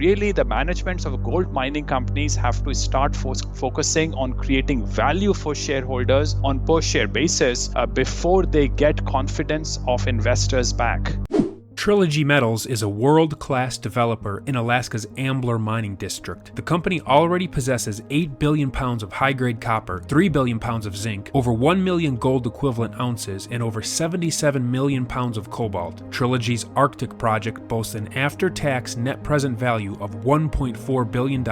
really the managements of gold mining companies have to start focusing on creating value for shareholders on per share basis before they get confidence of investors back. Trilogy Metals is a world-class developer in Alaska's Ambler mining district. The company already possesses 8 billion pounds of high-grade copper, 3 billion pounds of zinc, over 1 million gold equivalent ounces, and over 77 million pounds of cobalt. Trilogy's Arctic project boasts an after-tax net present value of $1.4 billion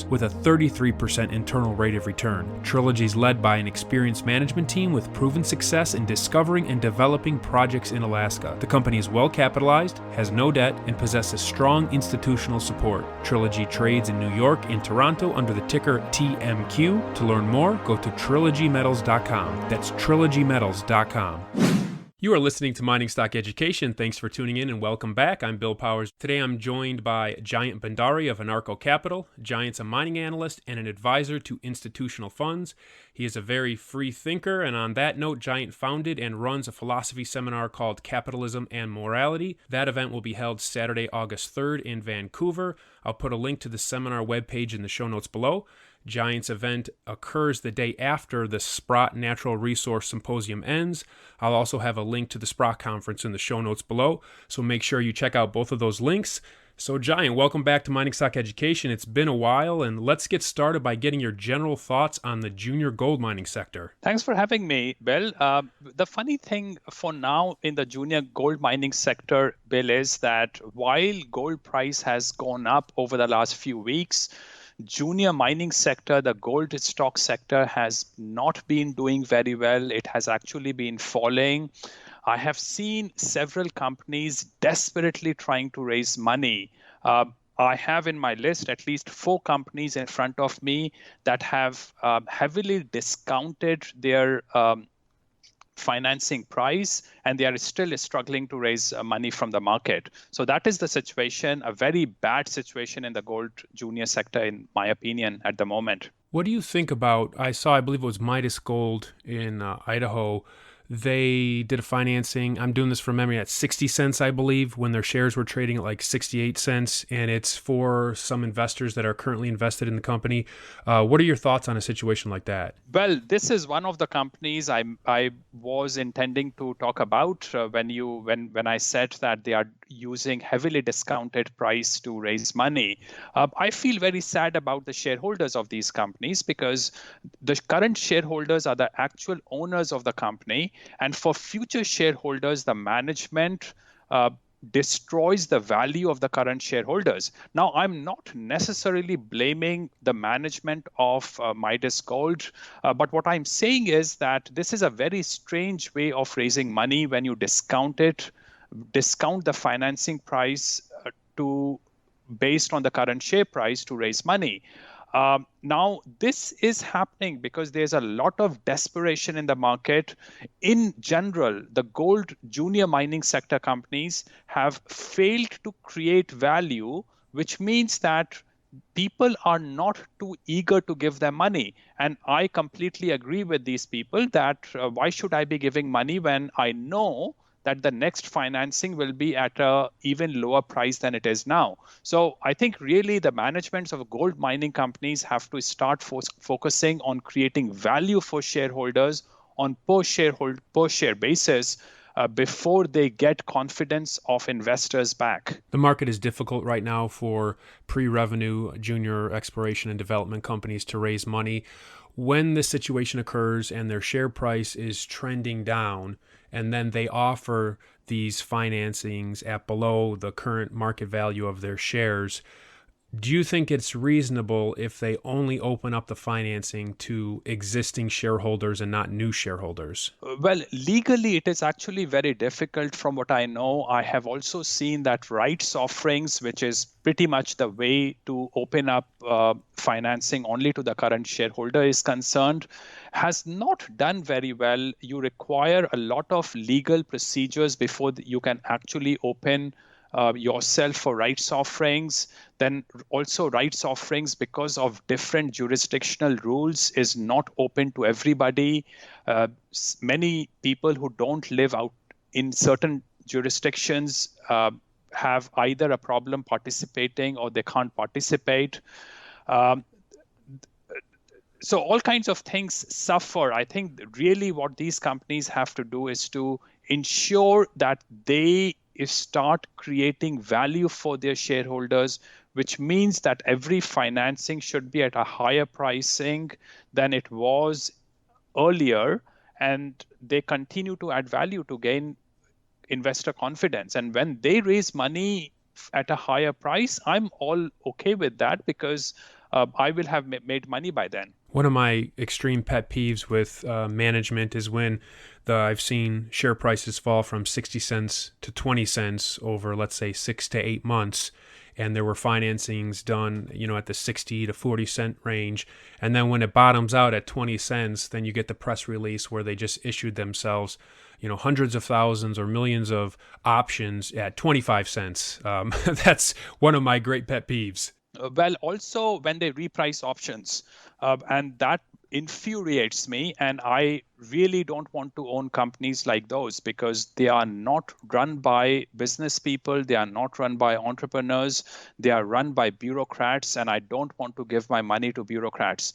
with a 33% internal rate of return. Trilogy is led by an experienced management team with proven success in discovering and developing projects in Alaska. The company is well capitalized, has no debt, and possesses strong institutional support. Trilogy trades in New York and Toronto under the ticker TMQ. To learn more, go to trilogymetals.com. That's trilogymetals.com. You are listening to Mining Stock Education. Thanks for tuning in and welcome back. I'm Bill Powers. Today I'm joined by Jayant Bhandari of Anarco Capital. Jayant's a mining analyst and an advisor to institutional funds. He is a very free thinker, and on that note, Jayant founded and runs a philosophy seminar called Capitalism and Morality. That event will be held Saturday, August 3rd in Vancouver. I'll put a link to the seminar webpage in the show notes below. Jayant's event occurs the day after the Sprott Natural Resource Symposium ends. I'll also have a link to the Sprott Conference in the show notes below, so make sure you check out both of those links. So Jayant, welcome back to Mining Stock Education. It's been a while, and let's get started by getting your general thoughts on the junior gold mining sector. Thanks for having me, Bill. The funny thing for now in the junior gold mining sector, Bill, is that while gold price has gone up over the last few weeks, junior mining sector, the gold stock sector, has not been doing very well. It has actually been falling. I have seen several companies desperately trying to raise money. I have in my list at least 4 companies in front of me that have heavily discounted their financing price, and they are still struggling to raise money from the market. So that is the situation, a very bad situation in the gold junior sector, in my opinion, at the moment. What do you think about, I believe it was Midas Gold in Idaho. They did a financing, I'm doing this from memory, at 60 cents, I believe, when their shares were trading at like 68 cents, and it's for some investors that are currently invested in the company. What are your thoughts on a situation like that? Well, this is one of the companies I was intending to talk about when I said that they are using heavily discounted price to raise money. I feel very sad about the shareholders of these companies because the current shareholders are the actual owners of the company. And for future shareholders, the management destroys the value of the current shareholders. Now, I'm not necessarily blaming the management of Midas Gold, but what I'm saying is that this is a very strange way of raising money when you discount the financing price based on the current share price to raise money. Now, this is happening because there's a lot of desperation in the market. In general, the gold junior mining sector companies have failed to create value, which means that people are not too eager to give them money. And I completely agree with these people that why should I be giving money when I know that the next financing will be at an even lower price than it is now. So I think really the managements of gold mining companies have to start focusing on creating value for shareholders on per share basis before they get confidence of investors back. The market is difficult right now for pre-revenue junior exploration and development companies to raise money. When this situation occurs and their share price is trending down, and then they offer these financings at below the current market value of their shares, do you think it's reasonable if they only open up the financing to existing shareholders and not new shareholders? Well, legally, it is actually very difficult from what I know. I have also seen that rights offerings, which is pretty much the way to open up financing only to the current shareholder is concerned, has not done very well. You require a lot of legal procedures before you can actually open yourself for rights offerings. Then also rights offerings, because of different jurisdictional rules, is not open to everybody. Many people who don't live out in certain jurisdictions have either a problem participating or they can't participate. So all kinds of things suffer. I think really what these companies have to do is to ensure that they start creating value for their shareholders, which means that every financing should be at a higher pricing than it was earlier, and they continue to add value to gain investor confidence. And when they raise money at a higher price, I'm all okay with that, because I will have made money by then. One of my extreme pet peeves with management is when I've seen share prices fall from 60 cents to 20 cents over, let's say, 6 to 8 months. And there were financings done, at the 60 to 40 cent range. And then when it bottoms out at 20 cents, then you get the press release where they just issued themselves, hundreds of thousands or millions of options at 25 cents. That's one of my great pet peeves. Well, also when they reprice options, and that infuriates me. And I really don't want to own companies like those, because they are not run by business people. They are not run by entrepreneurs. They are run by bureaucrats, and I don't want to give my money to bureaucrats.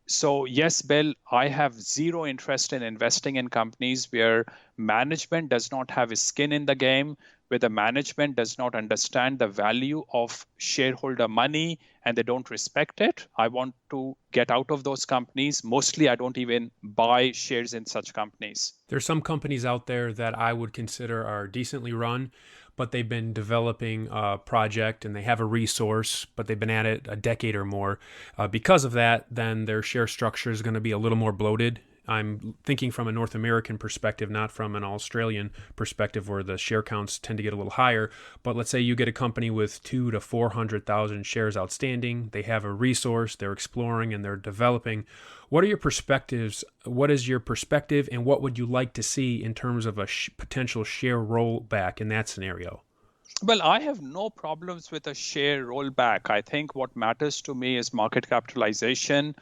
So yes, Bill, I have zero interest in investing in companies where management does not have a skin in the game, where the management does not understand the value of shareholder money and they don't respect it. I want to get out of those companies. Mostly, I don't even buy shares in such companies. There's some companies out there that I would consider are decently run, but they've been developing a project and they have a resource, but they've been at it a decade or more. Because of that, then their share structure is going to be a little more bloated. I'm thinking from a North American perspective, not from an Australian perspective where the share counts tend to get a little higher. But let's say you get a company with 200,000 to 400,000 shares outstanding. They have a resource, they're exploring and they're developing. What are your perspectives? What is your perspective, and what would you like to see in terms of a potential share rollback in that scenario? Well, I have no problems with a share rollback. I think what matters to me is market capitalization.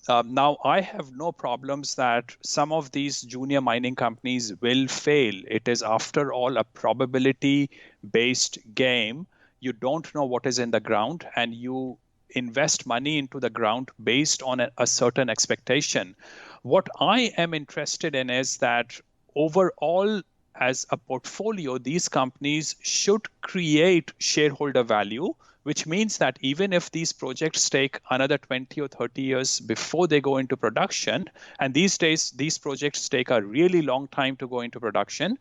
Now, I have no problems that some of these junior mining companies will fail. It is, after all, a probability-based game. You don't know what is in the ground, and you invest money into the ground based on a certain expectation. What I am interested in is that overall, as a portfolio, these companies should create shareholder value, which means that even if these projects take another 20 or 30 years before they go into production, and these days these projects take a really long time to go into production,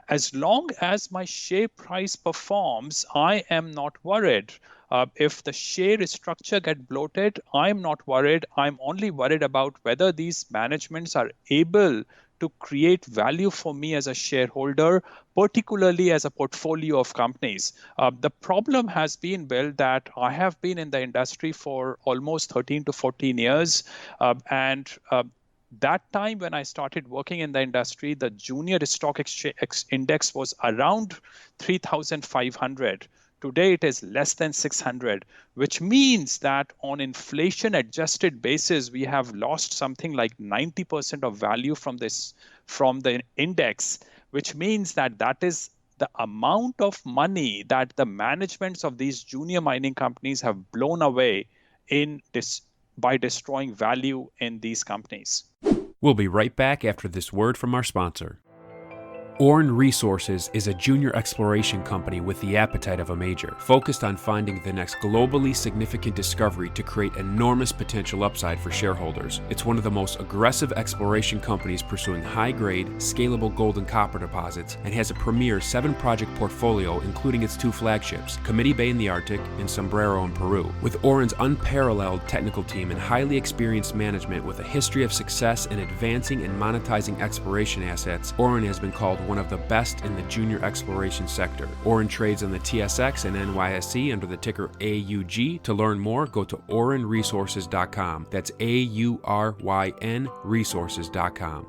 as long as my share price performs, I am not worried. If the share structure get bloated, I'm not worried. I'm only worried about whether these managements are able to create value for me as a shareholder, particularly as a portfolio of companies. The problem has been, Bill, that I have been in the industry for almost 13 to 14 years. And that time when I started working in the industry, the junior stock index was around 3,500. Today, it is less than 600, which means that on inflation-adjusted basis, we have lost something like 90% of value from the index, which means that that is the amount of money that the managements of these junior mining companies have blown away by destroying value in these companies. We'll be right back after this word from our sponsor. Orin Resources is a junior exploration company with the appetite of a major, focused on finding the next globally significant discovery to create enormous potential upside for shareholders. It's one of the most aggressive exploration companies pursuing high-grade, scalable gold and copper deposits, and has a premier 7-project portfolio, including its 2 flagships, Committee Bay in the Arctic and Sombrero in Peru. With Orin's unparalleled technical team and highly experienced management with a history of success in advancing and monetizing exploration assets, Orin has been called one of the best in the junior exploration sector. Orin trades on the TSX and NYSE under the ticker AUG. To learn more, go to aurinresources.com. That's AURYN resources.com.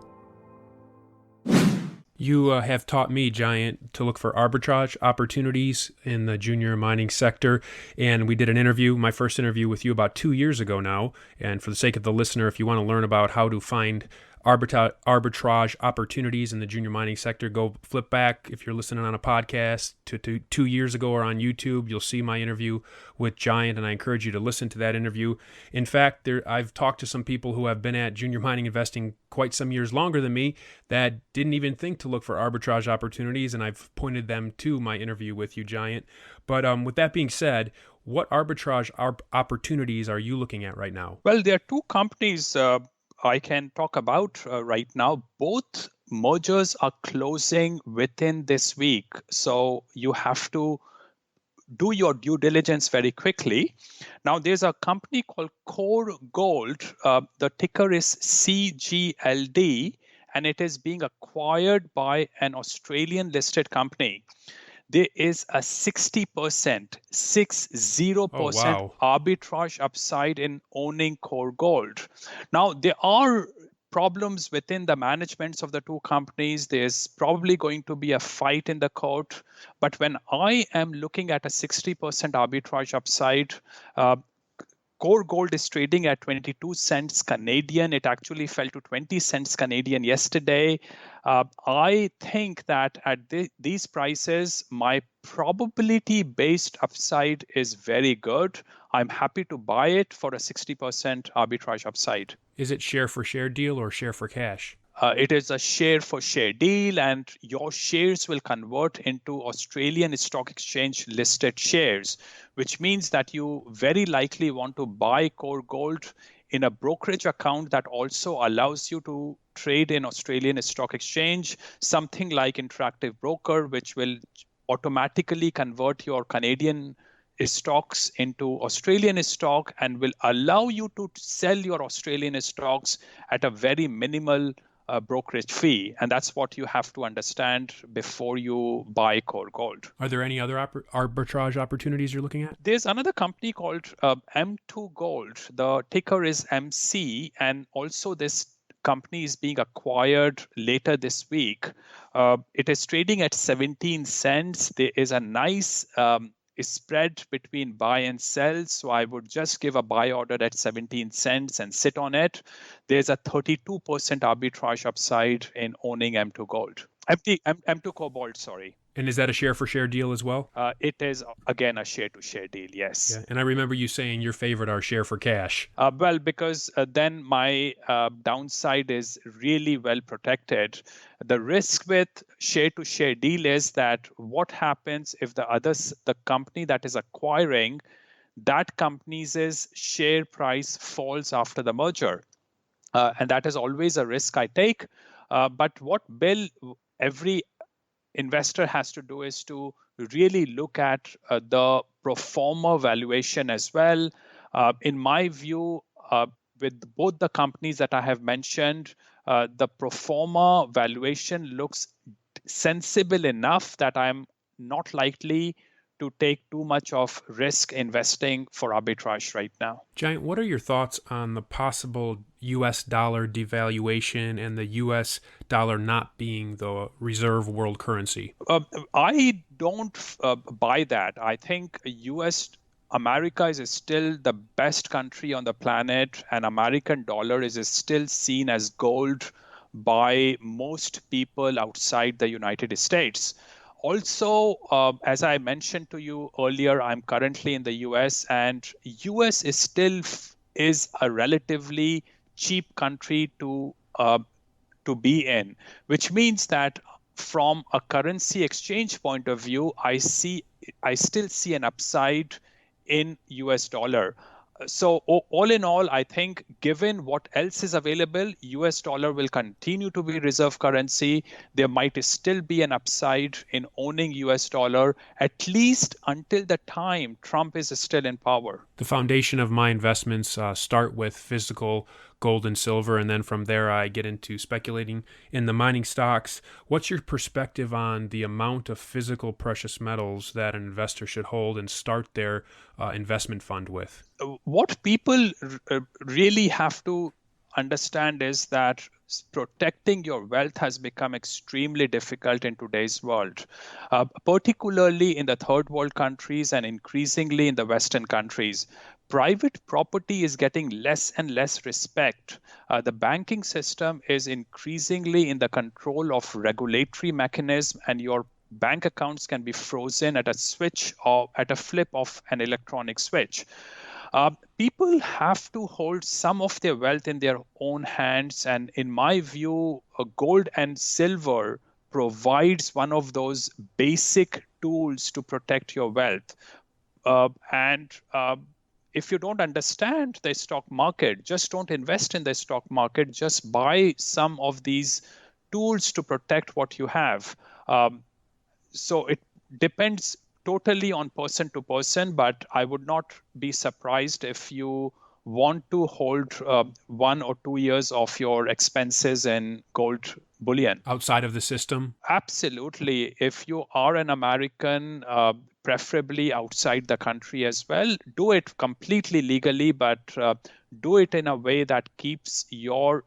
You have taught me, Jayant, to look for arbitrage opportunities in the junior mining sector. And we did an interview, my first interview with you about 2 years ago now. And for the sake of the listener, if you want to learn about how to find arbitrage opportunities in the junior mining sector. Go flip back if you're listening on a podcast to 2 years ago or on YouTube. You'll see my interview with Jayant, and I encourage you to listen to that interview. In fact, I've talked to some people who have been at junior mining investing quite some years longer than me that didn't even think to look for arbitrage opportunities, and I've pointed them to my interview with you, Jayant. But with that being said, what arbitrage opportunities are you looking at right now? Well, there are two companies I can talk about right now. Both mergers are closing within this week. So you have to do your due diligence very quickly. Now, there's a company called Core Gold. The ticker is CGLD, and it is being acquired by an Australian listed company. There is a 60% arbitrage upside in owning Core Gold. Now, there are problems within the managements of the two companies. There's probably going to be a fight in the court. But when I am looking at a 60% arbitrage upside, Core Gold is trading at 22 cents Canadian. It actually fell to 20 cents Canadian yesterday. I think that at these prices, my probability-based upside is very good. I'm happy to buy it for a 60% arbitrage upside. Is it share for share deal or share for cash? It is a share for share deal, and your shares will convert into Australian Stock Exchange listed shares, which means that you very likely want to buy Core Gold in a brokerage account that also allows you to trade in Australian Stock Exchange, something like Interactive Broker, which will automatically convert your Canadian stocks into Australian stock and will allow you to sell your Australian stocks at a very minimal brokerage fee. And that's what you have to understand before you buy Core Gold. Are there any other arbitrage opportunities you're looking at? There's another company called M2 Gold. The ticker is MC, and also this company is being acquired later this week. It is trading at 17 cents. There is a nice spread between buy and sell. So I would just give a buy order at 17 cents and sit on it. There's a 32% arbitrage upside in owning M2 Gold. M2 Cobalt, sorry. And is that a share for share deal as well? It is, again, a share to share deal, yes. Yeah. And I remember you saying your favorite are share for cash. Well, because then my downside is really well protected. The risk with share to share deal is that what happens if the company that is acquiring that company's share price falls after the merger? And that is always a risk I take. But what every investor has to do is to really look at the pro forma valuation as well. In my view, with both the companies that I have mentioned, the pro forma valuation looks sensible enough that I'm not likely to take too much of risk investing for arbitrage right now. Jayant, what are your thoughts on the possible U.S. dollar devaluation and the U.S. dollar not being the reserve world currency? I don't buy that. I think America is still the best country on the planet, and American dollar is still seen as gold by most people outside the United States. Also, as I mentioned to you earlier, I'm currently in the US, and US is still a relatively cheap country to be in, which means that from a currency exchange point of view, I still see an upside in US dollar. So all in all, I think given what else is available, US dollar will continue to be reserve currency. There might still be an upside in owning US dollar, at least until the time Trump is still in power. The foundation of my investments start with physical gold and silver, and then from there I get into speculating in the mining stocks. What's your perspective on the amount of physical precious metals that an investor should hold and start their investment fund with? What people really have to understand is that protecting your wealth has become extremely difficult in today's world, particularly in the third world countries and increasingly in the Western countries. private property is getting less and less respect. The banking system is increasingly in the control of regulatory mechanism, and your bank accounts can be frozen at a switch or at a flip of an electronic switch. People have to hold some of their wealth in their own hands, and in my view, gold and silver provides one of those basic tools to protect your wealth. And if you don't understand the stock market, just don't invest in the stock market. Just buy some of these tools to protect what you have. So it depends totally on person to person, but I would not be surprised if you want to hold 1 or 2 years of your expenses in gold bullion. Outside of the system? Absolutely. If you are an American, preferably outside the country as well, do it completely legally, but do it in a way that keeps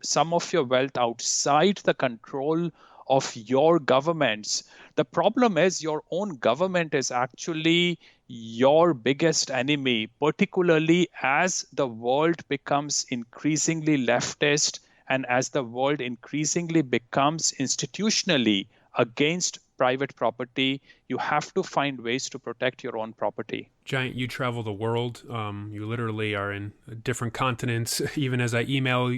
some of your wealth outside the control of your governments. The problem is your own government is actually your biggest enemy, particularly as the world becomes increasingly leftist and as the world increasingly becomes institutionally against private property. You have to find ways to protect your own property. Jayant, you travel the world. You literally are in different continents. Even as I email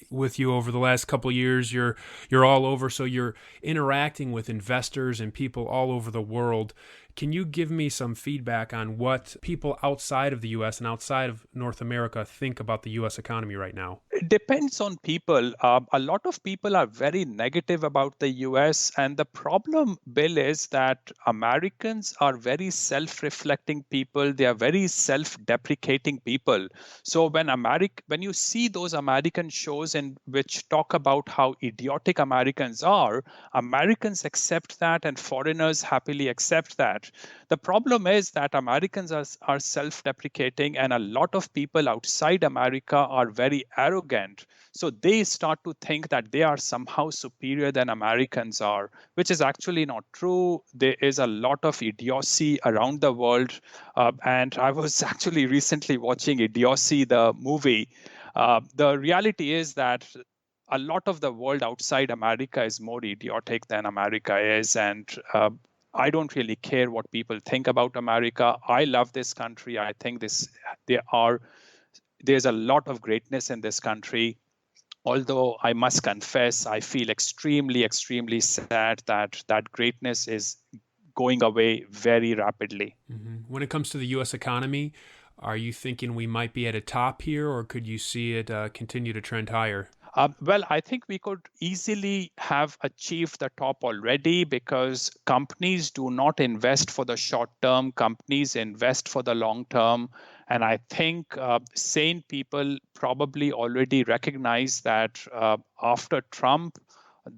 with you over the last couple of years, you're all over. So you're interacting with investors and people all over the world. Can you give me some feedback on what people outside of the U.S. and outside of North America think about the U.S. economy right now? It depends on people. A lot of people are very negative about the US. And the problem, Bill, is that Americans are very self-reflecting people. They are very self-deprecating people. So when you see those American shows in which talk about how idiotic Americans are, Americans accept that and foreigners happily accept that. The problem is that Americans are self-deprecating, and a lot of people outside America are very arrogant. So they start to think that they are somehow superior than Americans are, which is actually not true. There is a lot of idiocy around the world. And I was actually recently watching Idiocy, the movie. The reality is that a lot of the world outside America is more idiotic than America is. And I don't really care what people think about America. I love this country. I think there's a lot of greatness in this country. Although I must confess, I feel extremely, extremely sad that that greatness is going away very rapidly. Mm-hmm. When it comes to the U.S. economy, are you thinking we might be at a top here, or could you see it continue to trend higher? Well, I think we could easily have achieved the top already because companies do not invest for the short term. Companies invest for the long term. And I think sane people probably already recognize that after Trump,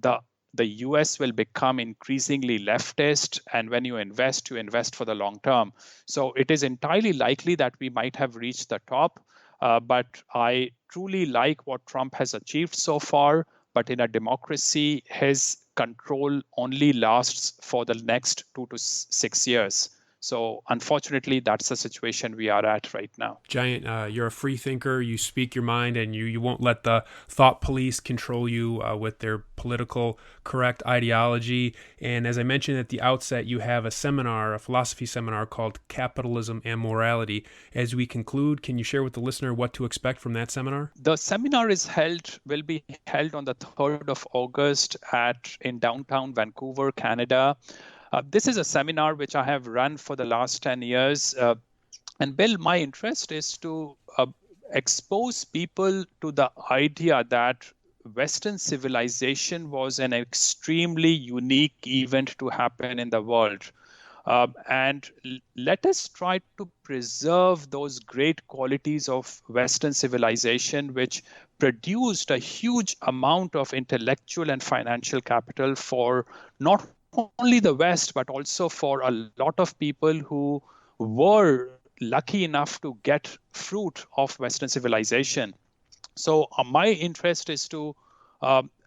the US will become increasingly leftist. And when you invest for the long term. So it is entirely likely that we might have reached the top. But I truly like what Trump has achieved so far. But in a democracy, his control only lasts for the next 2 to 6 years. So unfortunately, that's the situation we are at right now. Jayant, you're a free thinker. You speak your mind, and you won't let the thought police control you with their political correct ideology. And as I mentioned at the outset, you have a philosophy seminar called Capitalism and Morality. As we conclude, can you share with the listener what to expect from that seminar? The seminar will be held on the 3rd of August in downtown Vancouver, Canada. This is a seminar which I have run for the last 10 years. And Bill, my interest is to expose people to the idea that Western civilization was an extremely unique event to happen in the world. And let us try to preserve those great qualities of Western civilization, which produced a huge amount of intellectual and financial capital for not only the West, but also for a lot of people who were lucky enough to get fruit of Western civilization. So my interest is to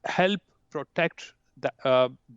help protect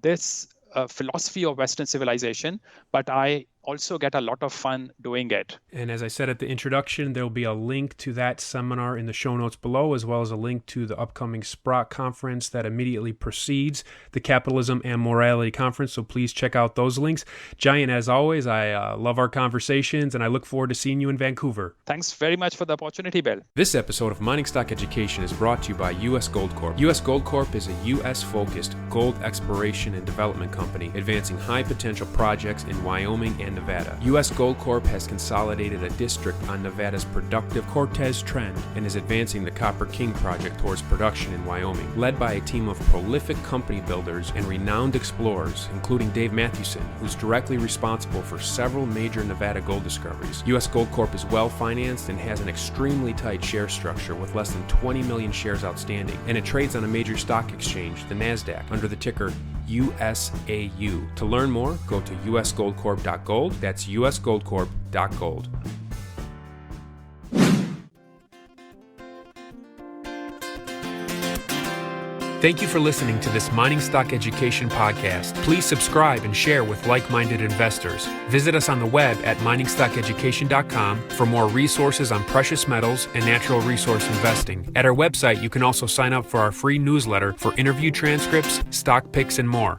this philosophy of Western civilization, but I also get a lot of fun doing it. And as I said at the introduction, there'll be a link to that seminar in the show notes below, as well as a link to the upcoming Sprott conference that immediately precedes the Capitalism and Morality conference. So please check out those links. Jayant, as always, I love our conversations, and I look forward to seeing you in Vancouver. Thanks very much for the opportunity, Bill. This episode of Mining Stock Education is brought to you by U.S. Gold Corp. U.S. Gold Corp is a U.S.-focused gold exploration and development company advancing high-potential projects in Wyoming and Nevada. U.S. Gold Corp has consolidated a district on Nevada's productive Cortez Trend and is advancing the Copper King project towards production in Wyoming. Led by a team of prolific company builders and renowned explorers, including Dave Mathewson, who's directly responsible for several major Nevada gold discoveries. U.S. Gold Corp is well-financed and has an extremely tight share structure with less than 20 million shares outstanding, and it trades on a major stock exchange, the NASDAQ, under the ticker USAU. To learn more, go to usgoldcorp.gold. That's usgoldcorp.gold. Thank you for listening to this Mining Stock Education podcast. Please subscribe and share with like-minded investors. Visit us on the web at MiningStockEducation.com for more resources on precious metals and natural resource investing. At our website, you can also sign up for our free newsletter for interview transcripts, stock picks, and more.